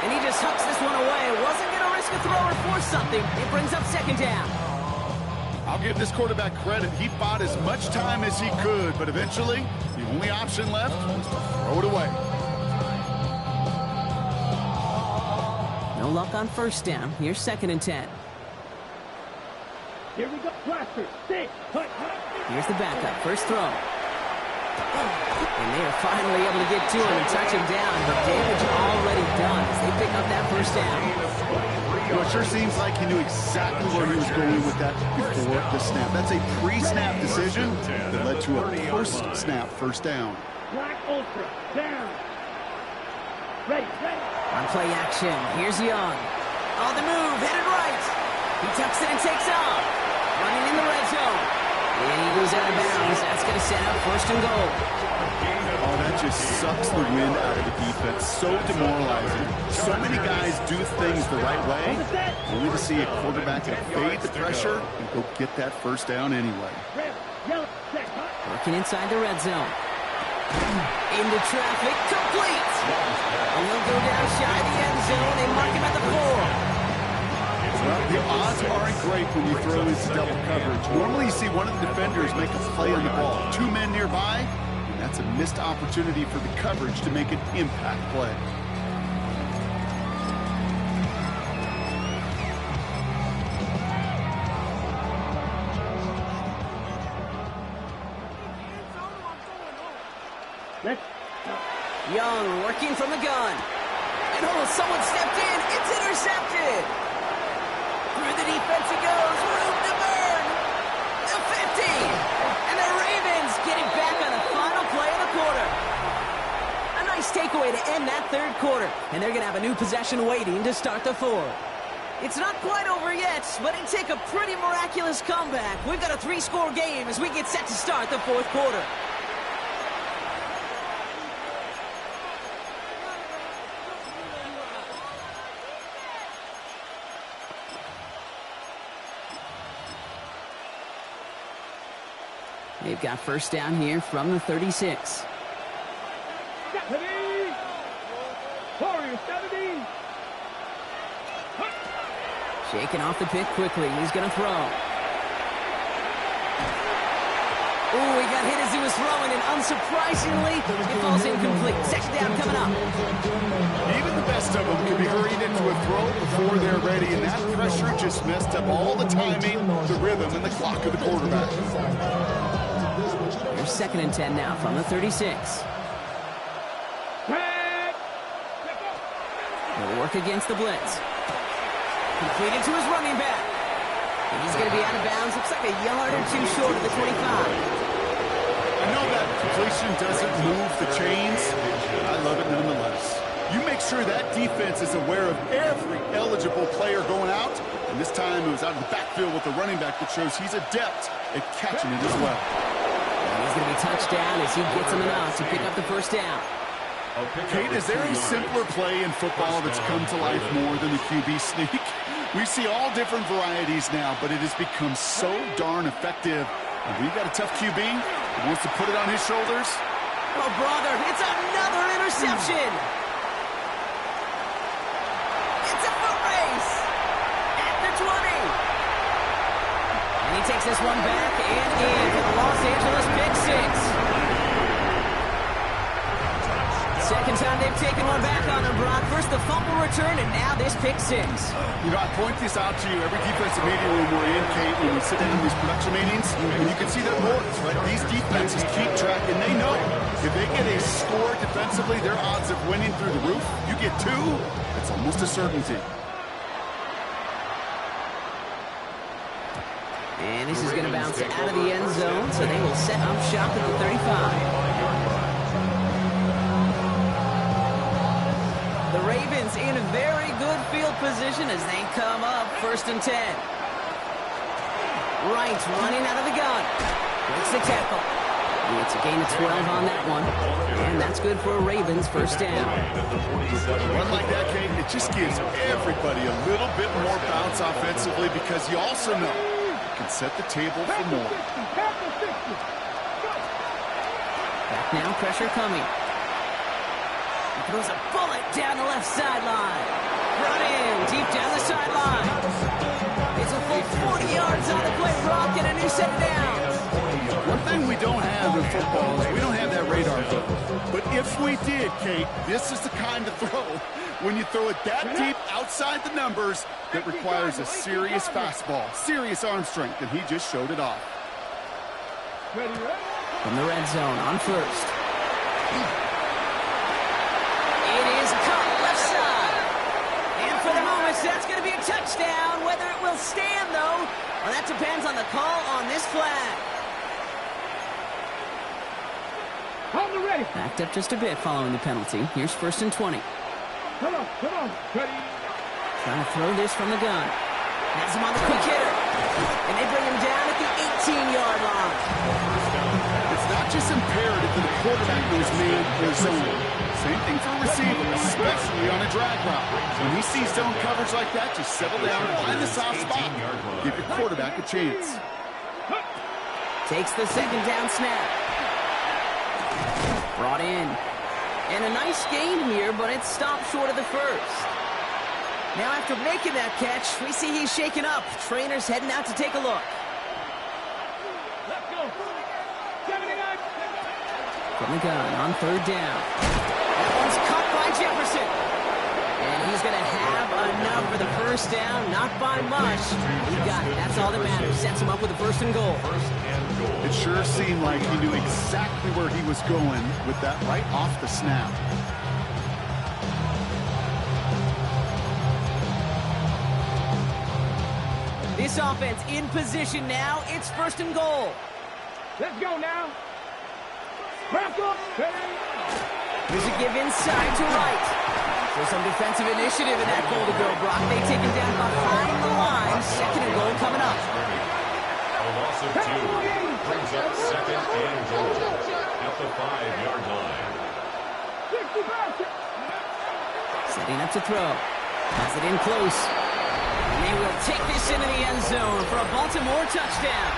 And he just hucks this one away. Wasn't going to risk a throw or force something. It brings up 2nd down. I'll give this quarterback credit. He bought as much time as he could, but eventually, the only option left was to throw it away. No luck on 1st down. Here's 2nd and 10. Here we go. Blaster. 6. Here's the backup. First throw. And they are finally able to get to him and touch him down. But damage already done as they pick up that 1st down. Well, it sure seems like he knew exactly where he was going with that before the snap. That's a pre-snap decision that led to a post-snap 1st down. Black Ultra. Down. Ready. On play action. Here's Young. On the move. Headed right. He tucks it and takes off. Running in the red zone. And he goes out of bounds. That's going to set up 1st and goal. Oh, that just sucks the wind out of the defense. So demoralizing. So many guys do things the right way, only to see a quarterback evade the pressure and go get that 1st down anyway. Working inside the red zone. Into traffic. Complete. And he'll go down shy of the end zone. They mark him at the 4. Well, The odds aren't great when you throw into double coverage. Normally you see one of the defenders make a play on the ball. 2 men nearby, and that's a missed opportunity for the coverage to make an impact play. Young working from the gun. And someone stepped in. It's intercepted. Through the defense he goes. Room to burn. The 50. And the Ravens get it back on the final play of the quarter. A nice takeaway to end that third quarter. And they're going to have a new possession waiting to start the fourth. It's not quite over yet, but it'd take a pretty miraculous comeback. We've got a 3-score game as we get set to start the fourth quarter. They've got first down here from the 36. 70. Warriors 70. Shaking off the pick quickly. He's going to throw. Ooh, he got hit as he was throwing, and unsurprisingly, it falls incomplete. Second down coming up. Even the best of them can be hurried into a throw before they're ready, and that pressure just messed up all the timing, the rhythm, and the clock of the quarterback. Here's 2nd and 10 now from the 36. He'll work against the blitz. Completed to his running back. And he's going to be out of bounds. Looks like a yard or two short of the 25. I know that completion doesn't move the chains, but I love it nonetheless. You make sure that defense is aware of every eligible player going out, and this time it was out of the backfield with the running back that shows he's adept at catching it as well. And he's going to be touchdown as he gets him enough to pick up the first down. Kate, is there a simpler play in football that's come to life more than the QB sneak? We see all different varieties now, but it has become so darn effective. And we've got a tough QB who wants to put it on his shoulders. Oh, brother, it's another interception. It's a foot race at the 20. And he takes this one back and in for the Los Angeles pick six. Second time they've taken one back on him, Brock. First the fumble return, and now this pick six. You know, I point this out to you every defensive meeting room we're in, Kate, when we sit down in these production meetings, and you can see their boards, right? These defenses keep track, and they know if they get a score defensively, their odds of winning through the roof. You get two, it's almost a certainty. And this is going to bounce out of the end zone, so they will set up shop at the 35. The Ravens in a very good field position as they come up 1st and 10. Wright running out of the gun. Breaks the tackle. It's a gain of 12 on that one. And that's good for a Ravens first down. Run like that, Kate, it just gives everybody a little bit more bounce offensively because you also know you can set the table for more. Back now, pressure coming. Throws a bullet down the left sideline. Run in, deep down the sideline. It's a full 40 yards on the play, Brock, and a new set of downs. One thing we don't have in football is we don't have that radar throw. But if we did, Kate, this is the kind of throw when you throw it that deep outside the numbers that requires a serious fastball, serious arm strength, and he just showed it off. From the red zone on first. That's going to be a touchdown. Whether it will stand, though, well, that depends on the call on this flag. On the ready. Backed up just a bit following the penalty. Here's 1st and 20. Come on. Ready. Trying to throw this from the gun. Has him on the quick hitter. And they bring him down at the 18-yard line. It's not just imperative that the quarterback knows man or zone. Same thing for a receiver, especially on a drag route. When he sees zone coverage like that, just settle down, find the soft spot, give your quarterback a chance. Takes the second down snap. Brought in. And a nice gain here, but it stopped short of the first. Now after making that catch, we see he's shaken up. Trainer's heading out to take a look. Let's go. 79. From the gun on third down. That one's caught by Jefferson. And he's going to have enough for the first down. Not by much. He got it. That's all that matters. Sets him up with a first and goal. It sure seemed like he knew exactly where he was going with that right off the snap. This offense in position now. It's first and goal. Let's go now. Back up. There's a give inside to right. So some defensive initiative in that goal to go, Brock. They take him down behind the line. Second and goal coming up. A loss of 2 brings up second and goal at the 5-yard line. 65. Setting up to throw. Has it in close. And they will take this into the end zone for a Baltimore touchdown.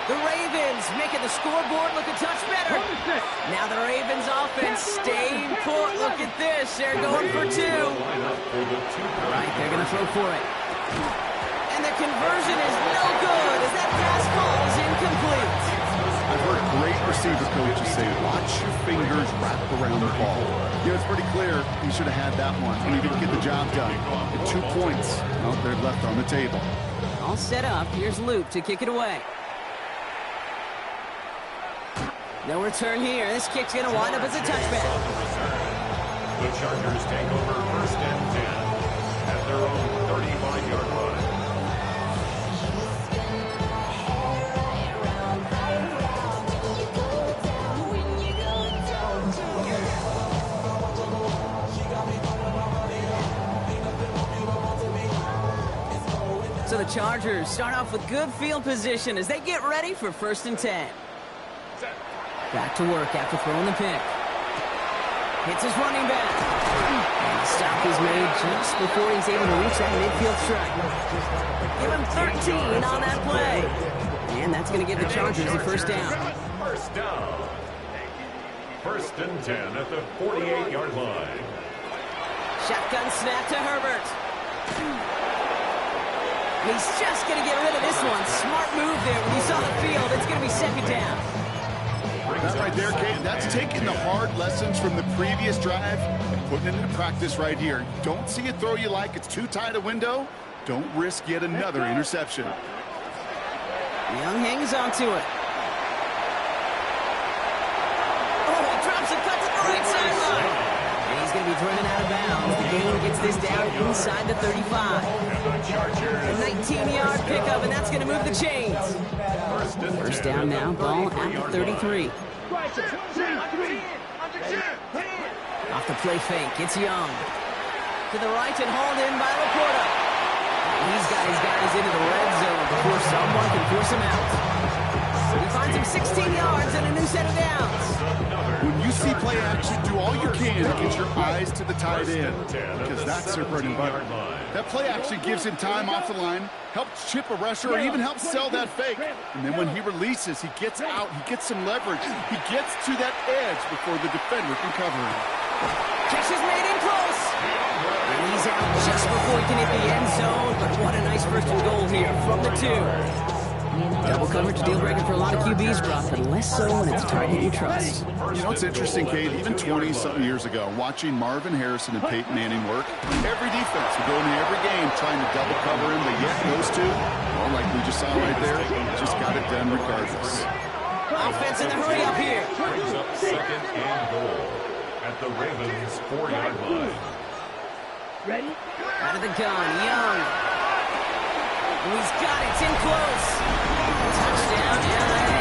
The Ravens making the scoreboard look a touch better. Now the Ravens offense staying put. Look at this. They're going for 2. Right, they're going to throw for it. And the conversion is no good as that pass falls incomplete. I've heard great receiver coaches say, watch your fingers wrap around the ball. Yeah, it's pretty clear he should have had that one, and he didn't get the job done. At 2 points, well, they're left on the table. All set up. Here's Luke to kick it away. No return here. This kick's going to wind up as a touchback. The Chargers take over first and 10 at their own 35-yard line. So the Chargers start off with good field position as they get ready for first and 10. Back to work after throwing the pick. Hits his running back. And the stop is made just before he's able to reach that midfield strike. Give him 13 on that play. And that's going to give the Chargers a first down. First down. First and 10 at the 48-yard line. Shotgun snap to Herbert. He's just going to get rid of this one. Smart move there. When you saw the field, it's going to be second down. That right there, Kate, that's taking the hard lessons from the previous drive and putting it into practice right here. Don't see a throw you like. It's too tight a window. Don't risk yet another interception. Young hangs on to it. Oh, he drops it, cuts it to the right sideline. And he's going to be thrown out of bounds. The game gets this down inside the 35. A 19-yard pickup, and that's going to move the chains. First down now, ball at the 33. Off the play fake, it's Young. To the right and hauled in by Laporta. He's got his guys into the red zone before someone can force him out. He finds him 16 yards and a new set of downs. When you see play action, do all you can to get your eyes to the tight end, because that's their bread and butter. That play action gives him time off the line, helps chip a rusher, or even helps sell that fake. And then when he releases, he gets out, he gets some leverage. He gets to that edge before the defender can cover him. Catch is made in close. And he's out just before he can hit the end zone. But what a nice first and goal here from the 2. Double coverage deal breaker for a lot of QBs, Brock, but less so when it's a target you trust. You know, it's interesting, Kate, even 20-something years ago, watching Marvin Harrison and Peyton Manning work, every defense would go into every game trying to double cover him, but yet those two, well, like we just saw right there, just got it done regardless. Offense in the hurry up here. Brings up second and goal at the Ravens' 4-yard line. Ready? Out of the gun, Young. And he's got it. It's in close. Touchdown, LA.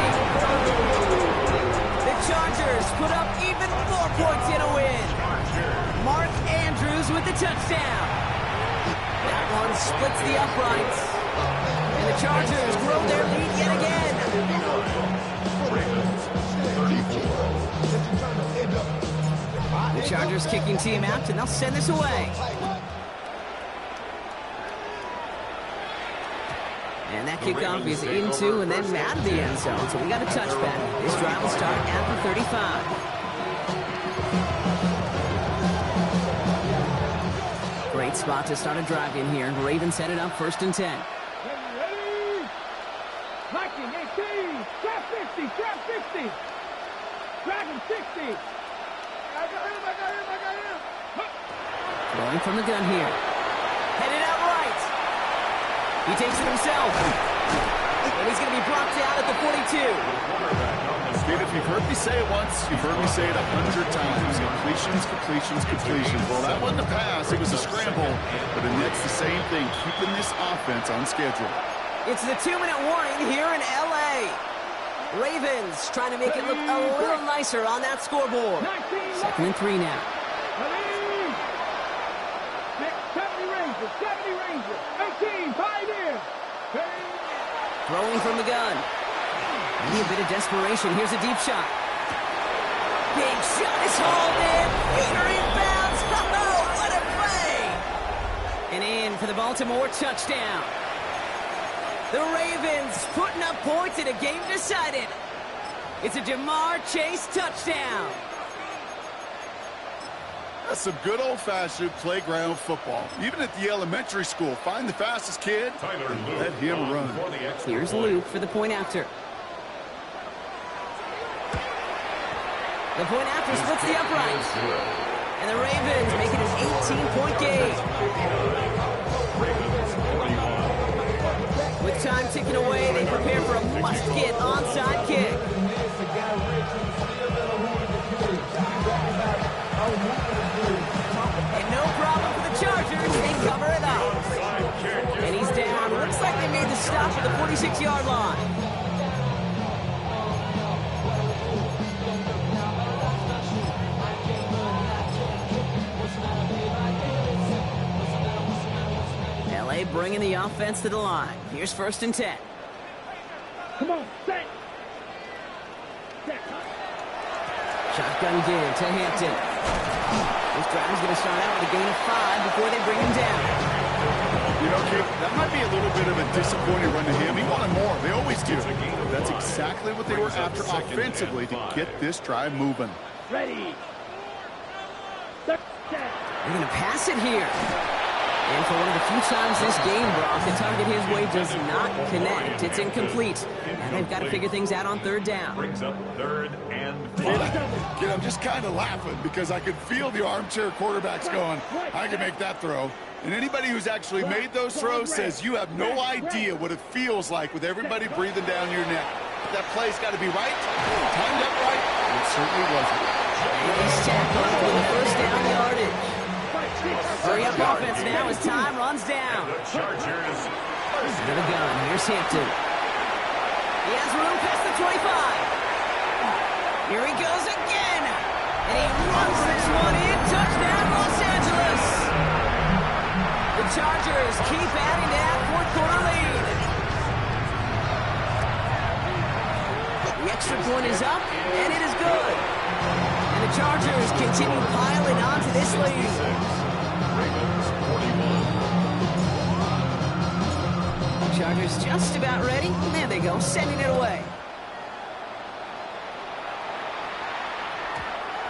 The Chargers put up even more points in a win. Mark Andrews with the touchdown. That one splits the uprights. And the Chargers grow their lead yet again. The Chargers kicking team out, and they'll send this away. And that kickoff is into and then out of the end zone. So we got a touchback. This drive will start at the 35. Great spot to start a drive in here. Ravens set it up 1st and 10. Ready? Viking 18. Trap 50. Trap 60. Dragon 60. I got him. Throwing from the gun here. Headed out right. He takes it himself. And he's going to be brought down at the 42. Steve, if you've heard me say it once, you've heard me say it 100 times. Completions. Well, that wasn't a pass. It was a scramble. But the Nets, the same thing, keeping this offense on schedule. It's the 2-minute warning here in L.A. Ravens trying to make it look a little nicer on that scoreboard. 2nd and 3 now. 70 Rangers. 18, Pioneer. Throwing from the gun. Maybe a bit of desperation. Here's a deep shot. Big shot is hauled in. Peter inbounds. Oh, what a play. And in for the Baltimore touchdown. The Ravens putting up points in a game decided. It's a Jamar Chase touchdown. That's some good old-fashioned playground football. Even at the elementary school, find the fastest kid, let him run. Here's Luke for the point after. The point after splits the uprights. And the Ravens make it an 18-point game. With time ticking away, they prepare for a must-get onside kick. And no problem for the Chargers. They cover it up. And he's down. Looks like they made the stop at the 46-yard line. LA bringing the offense to the line. Here's 1st and 10. Come on, set. Shotgun give to Hampton. This drive's going to start out with a gain of 5 before they bring him down. You know, Kate, that might be a little bit of a disappointing run to him. He wanted more. They always do. That's exactly what they were after offensively to get this drive moving. Ready. They're going to pass it here. And for one of the few times this game, Brock, the target his way does not connect. It's incomplete. And they've got to figure things out on 3rd down. Brings up 3rd and 5. Kid, I'm just kind of laughing because I could feel the armchair quarterbacks going, I can make that throw. And anybody who's actually made those throws says you have no idea what it feels like with everybody breathing down your neck. That play's got to be right, timed up right, and it certainly wasn't. And he's tackled for the 1st down yardage. Hurry up offense now as time runs down. The Chargers. To the gun. Here's Hampton. He has room past the 25. Here he goes again. And he runs this one in. Touchdown, Los Angeles. The Chargers keep adding to that 4th-quarter lead. The extra point is up, and it is good. And the Chargers continue piling onto this lead. Chargers just about ready. There they go, sending it away.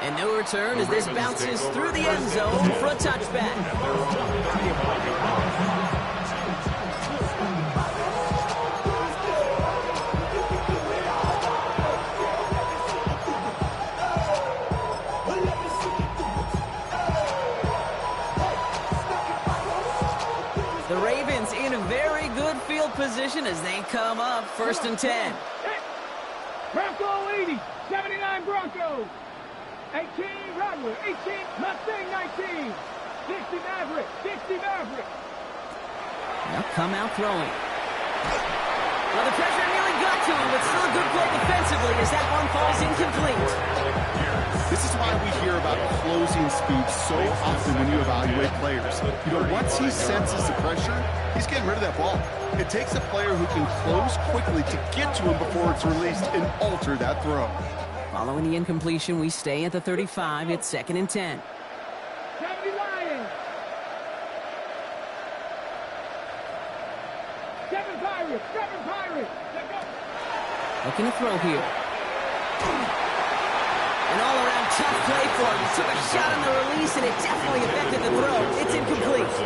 And no return as this bounces through the end zone for a touchback. The Ravens in a very good field position as they come up 1st and 10. Bronco 80, 79 Broncos. 18 Rattler, 18 Mustang 19. 60 Maverick, 60 Maverick. They'll come out throwing. Well, the pressure nearly got to him, but still a good play defensively as that one falls incomplete. This is why we hear about closing speed so often when you evaluate players. You know, once he senses the pressure, he's getting rid of that ball. It takes a player who can close quickly to get to him before it's released and alter that throw. Following the incompletion, we stay at the 35. It's 2nd and 10. 70 Lions. 7 Pirates, 7 Pirates. Let's go. Looking to throw here. An all-around tough play for him. He took a shot on the release, and it definitely affected the throw. It's incomplete.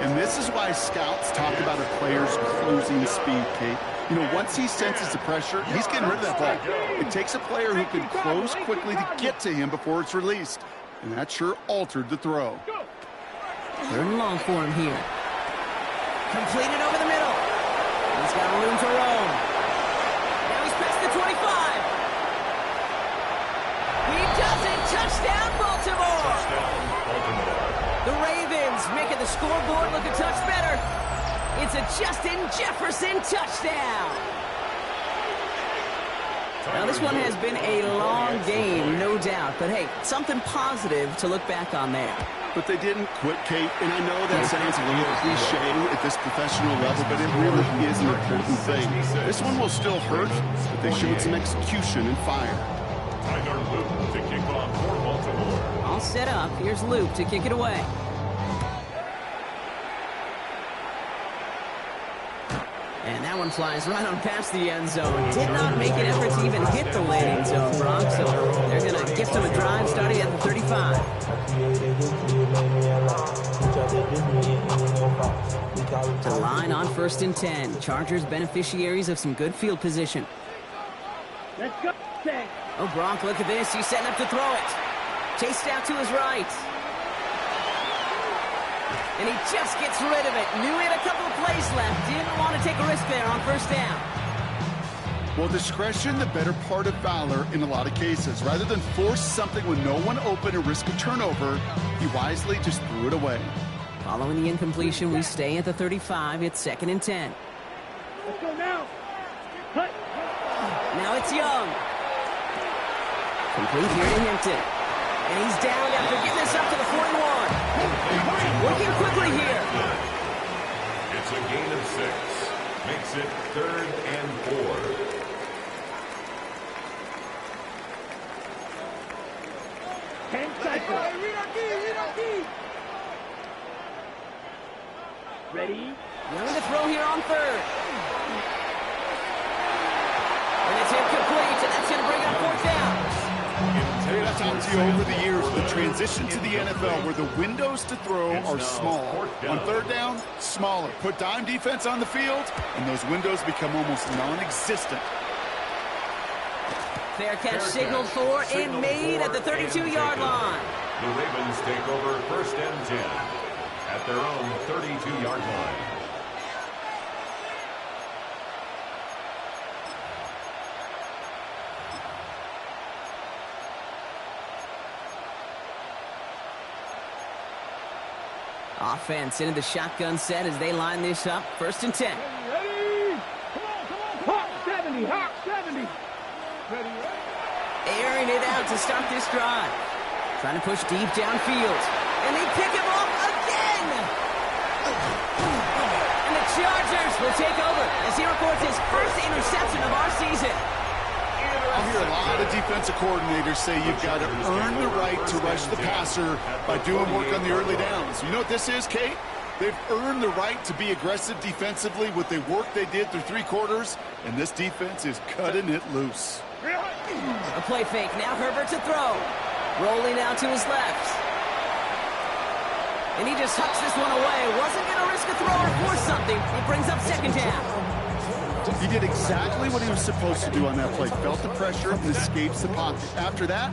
And this is why scouts talk about a player's closing speed, Kate. You know, once he senses the pressure, he's getting rid of that ball. It takes a player who can close quickly to get to him before it's released. And that sure altered the throw. Third and long for him here. Completed over the middle. He's got room to roam. Now he's past the 25. He does it. Touchdown, Baltimore. Touchdown, Baltimore. The Ravens making the scoreboard look a touch better. It's a Justin Jefferson touchdown. Now, this one has been a long game, no doubt. But, hey, something positive to look back on there. But they didn't quit, Kate. And I know that sounds a little cliche at this professional level, but it really is an important thing. This one will still hurt, but they showed some execution and fire. Tyler Luke to kick off for Baltimore. All set up. Here's Luke to kick it away. And that one flies right on past the end zone. Did not make an effort to even hit the landing zone, Brock. So they're going to gift him a drive starting at the 35. To the line on 1st and 10. Chargers beneficiaries of some good field position. Let's go. Oh, Gronk, look at this. He's setting up to throw it. Chased out to his right. And he just gets rid of it. Knew he had a couple of plays left. Didn't want to take a risk there on 1st down. Well, discretion, the better part of valor in a lot of cases. Rather than force something with no one open and risk a turnover, he wisely just threw it away. Following the incompletion, we stay at the 35. It's 2nd and 10. Let's go now. Cut. Now it's Young. Complete here to Hinton. And he's down after getting this up to the 41. Working quickly here. It's a gain of 6. Makes it 3rd and 4. Ready? Young to throw here on 3rd. And it's incomplete, and that's going to bring up 4th down. I've talked to you over the years, the transition to the NFL where the windows to throw are small. On 3rd down, smaller. Put dime defense on the field, and those windows become almost non-existent. Fair catch signaled for and made at the 32-yard line. The Ravens take over 1st and 10 at their own 32-yard line. Offense into the shotgun set as they line this up. 1st and 10. Ready? Come on. Hawk 70. Hawk 70. Ready? Airing it out to start this drive. Trying to push deep downfield. And they pick him off again. And the Chargers will take over as he records his first interception of our season. I hear a lot of defensive coordinators say you've got to earn the right to rush the passer by doing work on the early downs. You know what this is, Kate? They've earned the right to be aggressive defensively with the work they did through 3 quarters, and this defense is cutting it loose. A play fake. Now Herbert to throw. Rolling out to his left. And he just hucks this one away. Wasn't going to risk a throw or force something. It brings up 2nd down. He did exactly what he was supposed to do on that play. Felt the pressure and escapes the pocket. After that,